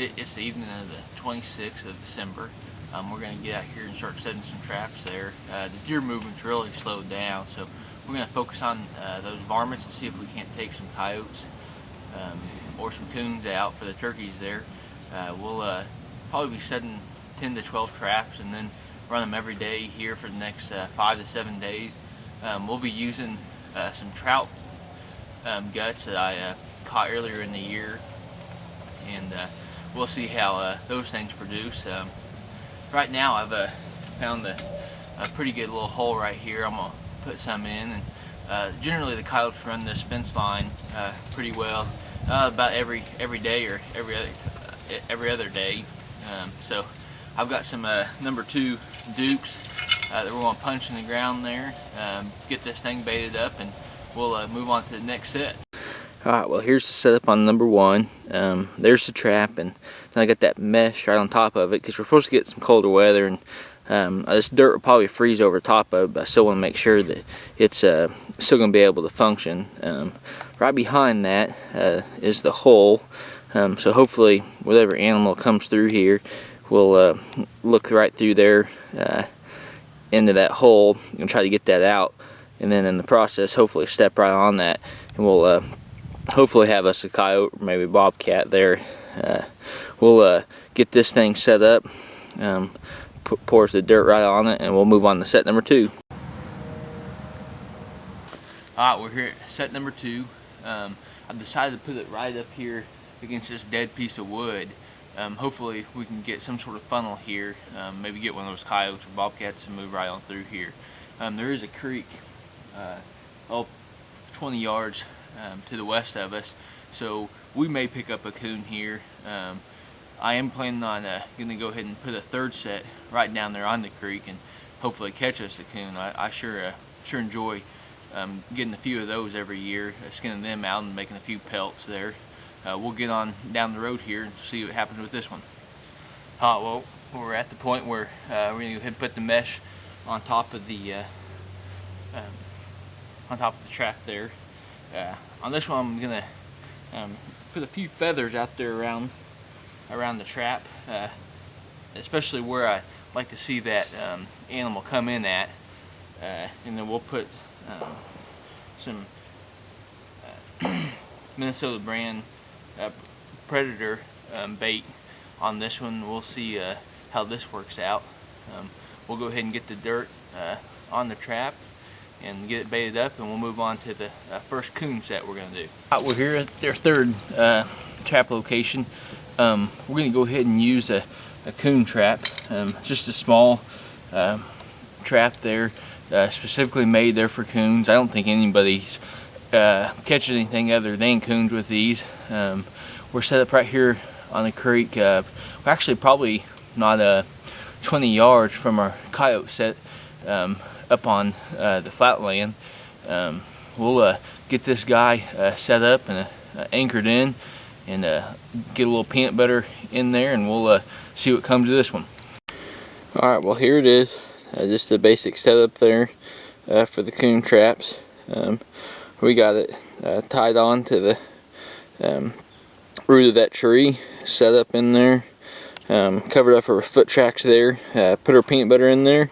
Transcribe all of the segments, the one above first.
It's the evening of the 26th of December. We're going to get out here and start setting some traps there. The deer movement's really slowed down, so we're going to focus on those varmints and see if we can't take some coyotes or some coons out for the turkeys there. We'll probably be setting 10 to 12 traps and then run them every day here for the next 5 to 7 days. We'll be using some trout guts that I caught earlier in the year, and we'll see how those things produce. Right now I've found a pretty good little hole right here. I'm going to put some in, and generally the coyotes run this fence line pretty well about every day or every other day. So I've got some number 2 dukes that we're going to punch in the ground there, get this thing baited up, and we'll move on to the next set. Alright, well here's the setup on number 1. There's the trap, and then I got that mesh right on top of it because we're supposed to get some colder weather, and this dirt will probably freeze over top of it, but I still want to make sure that it's still going to be able to function. Right behind that is the hole, so hopefully whatever animal comes through here will look right through there into that hole and try to get that out, and then in the process hopefully step right on that, and we'll hopefully have us a coyote or maybe a bobcat there. We'll get this thing set up, pour the dirt right on it, and we'll move on to set number 2. Alright, we're here at set number 2. I've decided to put it right up here against this dead piece of wood. Hopefully we can get some sort of funnel here, maybe get one of those coyotes or bobcats and move right on through here. There is a creek 20 yards to the west of us, so we may pick up a coon here. I am planning on going to go ahead and put a 3rd set right down there on the creek and hopefully catch us a coon. I sure enjoy getting a few of those every year, skinning them out and making a few pelts there. We'll get on down the road here and see what happens with this one. Well, we're at the point where we're going to go ahead and put the mesh on top of the trap there. On this one I'm going to put a few feathers out there around the trap, especially where I like to see that animal come in at, and then we'll put some Minnesota brand predator bait on this one. We'll see how this works out. We'll go ahead and get the dirt on the trap and get it baited up, and we'll move on to the first coon set we're going to do. We're here at their 3rd trap location. We're going to go ahead and use a coon trap, just a small trap there, specifically made there for coons. I don't think anybody's catching anything other than coons with these. We're set up right here on the creek. We're actually probably not 20 yards from our coyote set up on the flatland. We'll get this guy set up and anchored in, and get a little peanut butter in there, and we'll see what comes of this one. Alright, well here it is. Just the basic setup there for the coon traps. We got it tied on to the root of that tree, set up in there, covered up our foot tracks there, put our peanut butter in there,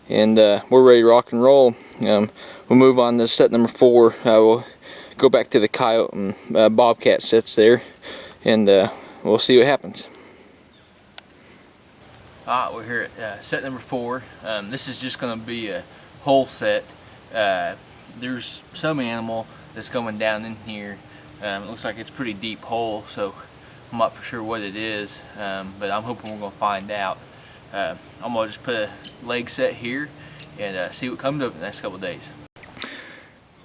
and we're ready to rock and roll. We'll move on to set number 4. We'll go back to the coyote and bobcat sets there, and we'll see what happens. Alright, we're here at set number 4. This is just going to be a hole set. There's some animal that's going down in here. It looks like it's a pretty deep hole, so I'm not for sure what it is, but I'm hoping we're going to find out. I'm going to just put a leg set here and see what comes of it in the next couple of days.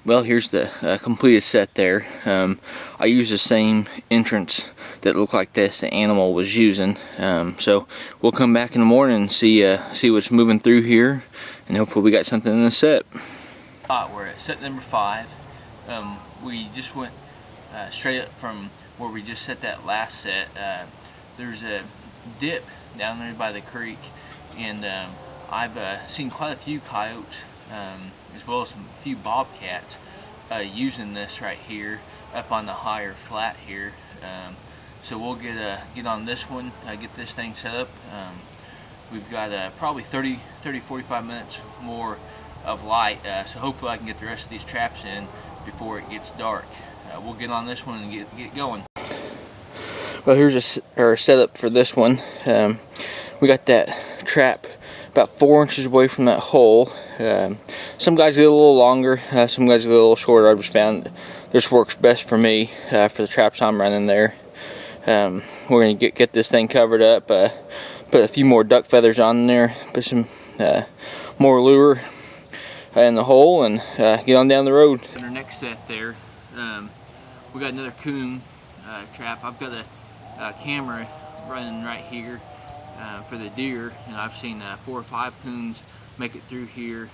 Well, here's the completed set there. I used the same entrance that looked like this the animal was using, so we'll come back in the morning and see what's moving through here, and hopefully we got something in the set. We're at set number 5. We just went straight up from where we just set that last set. There's a dip down there by the creek, and I've seen quite a few coyotes as well as a few bobcats using this right here up on the higher flat here. So we'll get on this one, get this thing set up. We've got probably 45 minutes more of light, so hopefully I can get the rest of these traps in before it gets dark. We'll get on this one and get going. Well, here's our setup for this one. We got that trap about 4 inches away from that hole. Some guys get a little longer, some guys get a little shorter. I've just found this works best for me for the traps I'm running there. We're going to get this thing covered up, put a few more duck feathers on there, put some more lure in the hole, and get on down the road. In our next set there, we got another coon trap. I've got a camera running right here for the deer, and I've seen 4 or 5 coons make it through here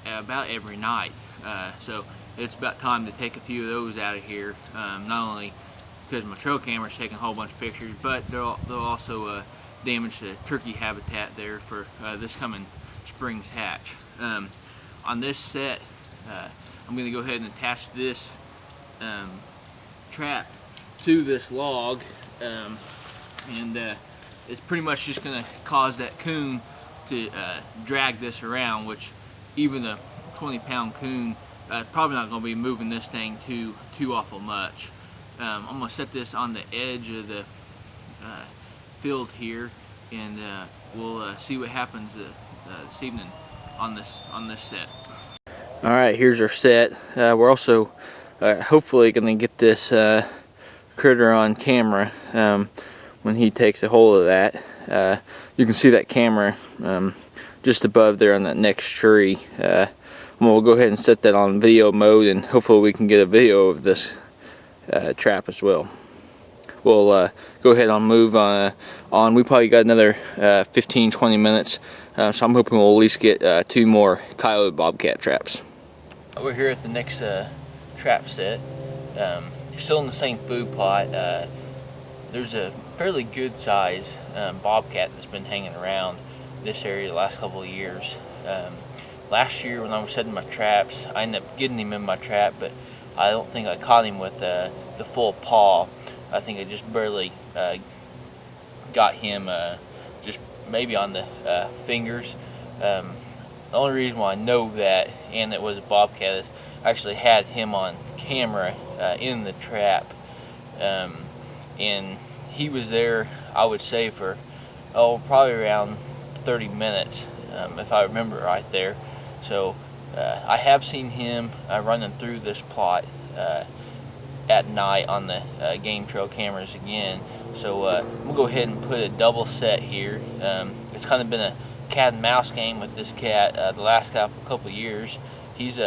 about every night. So it's about time to take a few of those out of here. Not only because my trail camera's taking a whole bunch of pictures, but they'll also damage the turkey habitat there for this coming spring's hatch. On this set, I'm going to go ahead and attach this trap to this log, and it's pretty much just going to cause that coon to drag this around, which even a 20-pound coon probably not going to be moving this thing too awful much. I'm going to set this on the edge of the field here, and we'll see what happens this evening on this set. All right, here's our set. We're also hopefully going to get this critter on camera when he takes a hold of that. You can see that camera just above there on that next tree. We'll go ahead and set that on video mode, and hopefully we can get a video of this trap as well. We'll go ahead and move on. We probably got another 15-20 minutes, so I'm hoping we'll at least get 2 more coyote bobcat traps. We're here at the next trap set. Still in the same food plot. There's a fairly good size bobcat that's been hanging around this area the last couple of years. Last year when I was setting my traps, I ended up getting him in my trap, but I don't think I caught him with the full paw. I think I just barely got him just maybe on the fingers. The only reason why I know that, and it was a bobcat, is I actually had him on camera in the trap, and he was there, I would say, for probably around 30 minutes, if I remember right there. So I have seen him running through this plot at night on the game trail cameras again. So we'll go ahead and put a double set here. It's kind of been a cat and mouse game with this cat the last couple of years. He's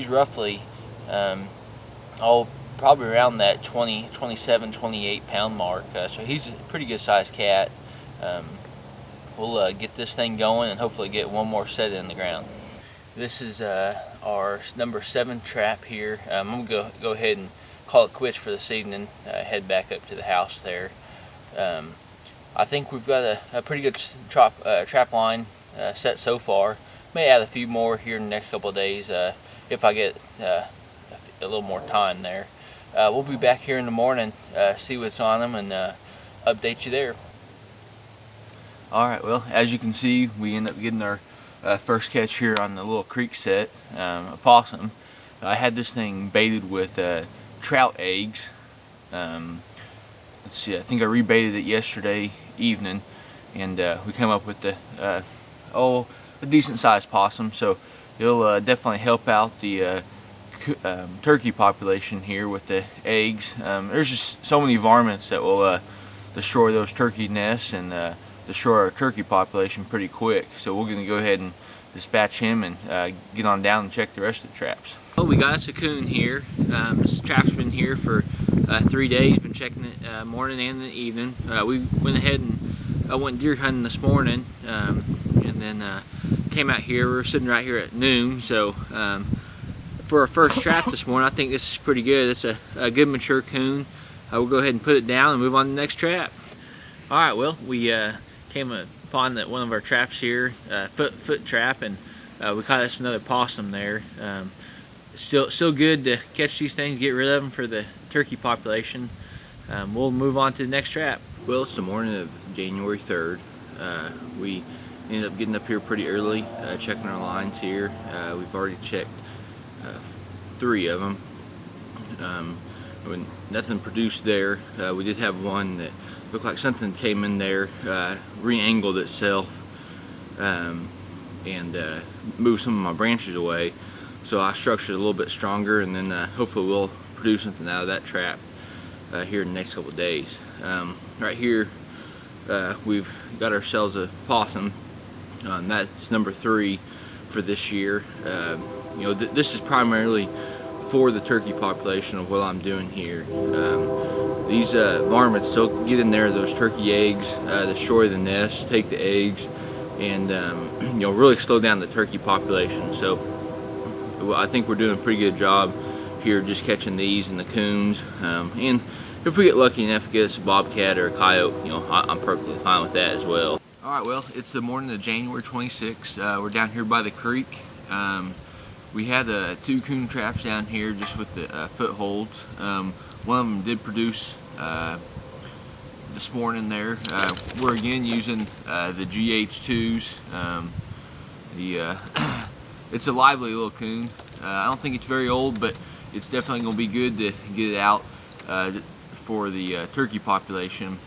roughly probably around that 27, 28 pound mark. So he's a pretty good sized cat. We'll get this thing going and hopefully get one more set in the ground. This is our number 7 trap here. I'm gonna go ahead and call it quits for this evening. Head back up to the house there. I think we've got a pretty good trap line set so far. May add a few more here in the next couple of days if I get a little more time there. We'll be back here in the morning, see what's on them, and update you there. Alright, well, as you can see, we end up getting our first catch here on the little creek set, a possum. I had this thing baited with trout eggs. Let's see, I think I rebaited it yesterday evening, and we came up with a decent sized possum, so it'll definitely help out the turkey population here with the eggs. There's just so many varmints that will destroy those turkey nests and destroy our turkey population pretty quick. So we're going to go ahead and dispatch him and get on down and check the rest of the traps. Well, we got us a coon here. This trap's been here for 3 days. Been checking it morning and the evening. We went ahead and went deer hunting this morning, and then came out here. We were sitting right here at noon. So for our first trap this morning, I think this is pretty good. It's a good mature coon. We'll go ahead and put it down and move on to the next trap. All right, well, we came upon one of our traps here, foot trap, and we caught us another possum there. Still good to catch these things, get rid of them for the turkey population. we'll move on to the next trap. Well, it's the morning of January 3rd. We ended up getting up here pretty early, checking our lines here. We've already checked 3 of them. Nothing produced there. We did have one that looked like something came in there, re-angled itself, and moved some of my branches away. So I structured it a little bit stronger, and then hopefully we'll produce something out of that trap here in the next couple of days. Right here, we've got ourselves a possum. That's number 3 for this year. You know, this is primarily for the turkey population of what I'm doing here. These varmints, they'll get in there, those turkey eggs, destroy the nest, take the eggs, and you know, really slow down the turkey population. So I think we're doing a pretty good job here just catching these and the coons. And if we get lucky enough to get us a bobcat or a coyote, you know, I'm perfectly fine with that as well. Alright, well, it's the morning of January 26th. We're down here by the creek. We had 2 coon traps down here just with the footholds. One of them did produce this morning there. We're again using the GH2s. It's a lively little coon. I don't think it's very old, but it's definitely going to be good to get it out for the turkey population.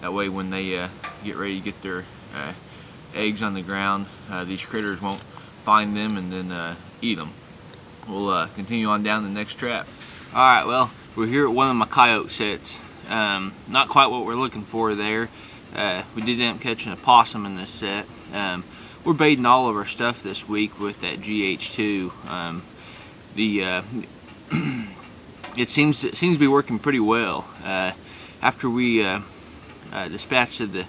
That way when they get ready to get their eggs on the ground, these critters won't find them and then eat them. We'll continue on down the next trap. Alright, well, we're here at one of my coyote sets. Not quite what we're looking for there. We did end up catching a possum in this set. We're baiting all of our stuff this week with that GH2. It seems to be working pretty well. After we dispatched the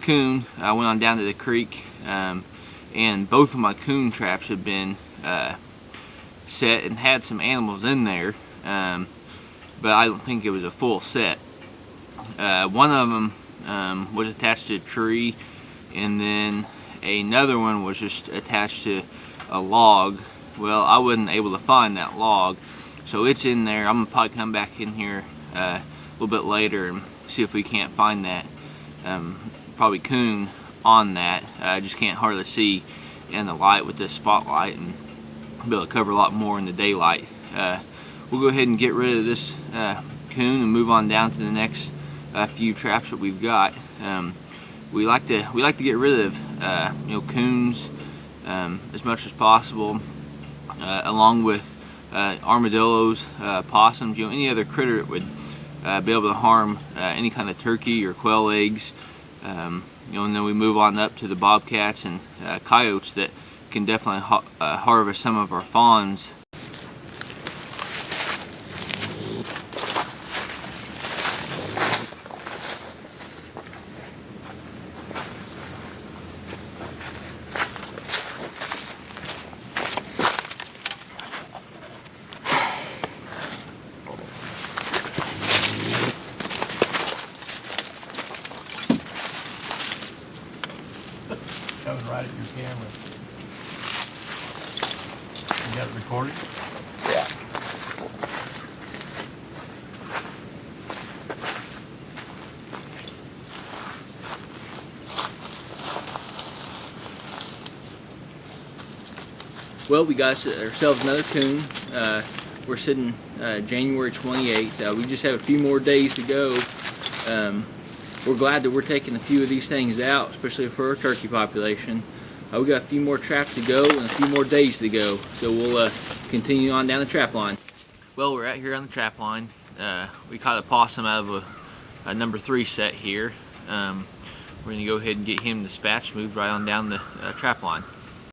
coon, I went on down to the creek, and both of my coon traps had been set and had some animals in there, but I don't think it was a full set. One of them was attached to a tree, and then another one was just attached to a log. Well, I wasn't able to find that log, so it's in there. I'm gonna probably come back in here a little bit later and see if we can't find that probably coon on that. I just can't hardly see in the light with this spotlight, and be able to cover a lot more in the daylight. We'll go ahead and get rid of this coon and move on down to the next few traps that we've got. We like to get rid of you know, coons as much as possible, along with armadillos, possums, you know, any other critter that would be able to harm any kind of turkey or quail eggs. You know, and then we move on up to the bobcats and coyotes that can definitely harvest some of our fawns. Coming right at your camera. You got it recorded? Yeah. Well, we got ourselves another coon. We're sitting January 28th. We just have a few more days to go. We're glad that we're taking a few of these things out, especially for our turkey population. We got a few more traps to go and a few more days to go, so we'll continue on down the trap line. Well, we're out here on the trap line. We caught a possum out of a number 3 set here. We're going to go ahead and get him dispatched, moved right on down the trap line.